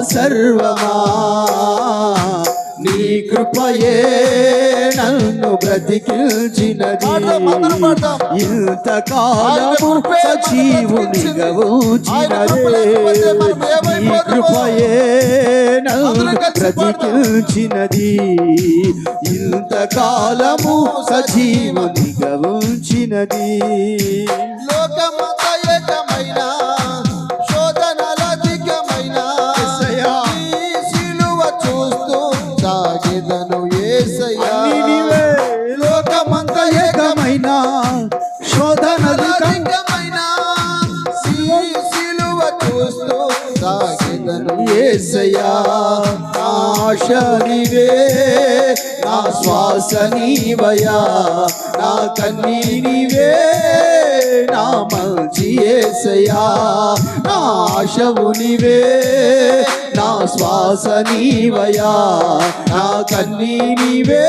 సర్వమా నీ కృపయే నన్ను బ్రతికించినది ఇంతకాలము సజీవునిగా ఉంచినదే నీ కృపయే నన్ను బ్రతికించినది ఇంతకాలము సజీవునిగా ఉంచినది లోకమంత ఏకమైన శోధనధికమైన సిలువ చూస్తూ సాగిదను యేసయ్యా ఆశ నీవే నా శ్వాస నీవయ్యా నా కన్నీరు నీవే నా మంచి యేసయ్యా నా ఆశవు నీవే నా శ్వాస నీవయ్యా నా కన్నీరు నీవే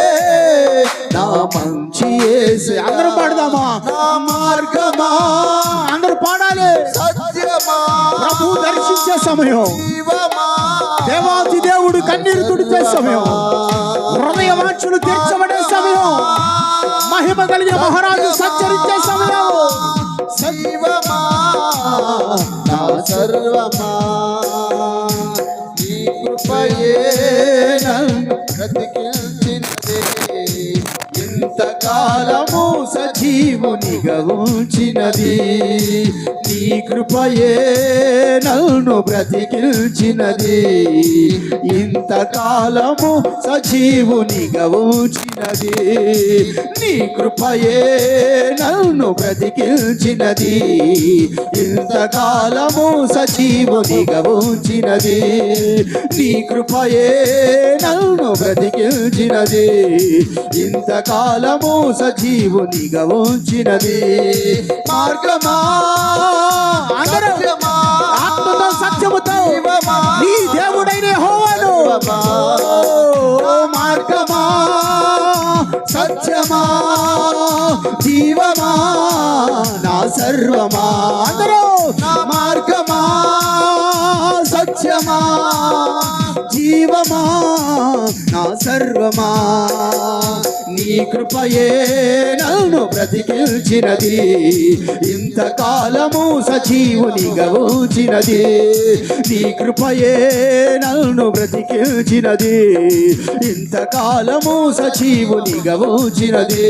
నా మంచి యేసయ్యా అందరూ పాడదామా నా మార్గమా అందరూ పాడాలి సత్యమా ప్రభు దర్శించే సమయం దేవాది దేవుడు కన్నీరు తుడిచే సమయం హృదయ వాంఛలు తీర్చబడే సమయం మహిమ కలిగిన మహారాజు సంచరించే సమయం శివమా నా సర్వమా నీ కృపయే నన్ను బ్రతికించినదే ఇంతకాలము సజీవునిగా ఉంచినది నీ కృపయే నన్ను బ్రతికించినది ఇంతకాలము సజీవునిగా ఉంచినది నీ కృపయే నన్ను బ్రతికించినది ఇంతకాలము సజీవునిగా ఉంచినది నీ కృపయే నన్ను బ్రతికించినది ఇంతకాలము సజీవునిగా ఉంచినది మార్గమా ఆత్మతో సత్యముతో నీ దేవుడైన యెహోవాను మార్గమా సత్యమా జీవమా నా సర్వమా అందరూ మార్గమా సత్యమా జీవమా నా సర్వమా నీ కృపయే నన్ను బ్రతికించినది ఇంతకాలము సజీవునిగా ఉంచినది నీ కృపయే నన్ను బ్రతికించినది ఇంతకాలము సజీవునిగా ఉంచినది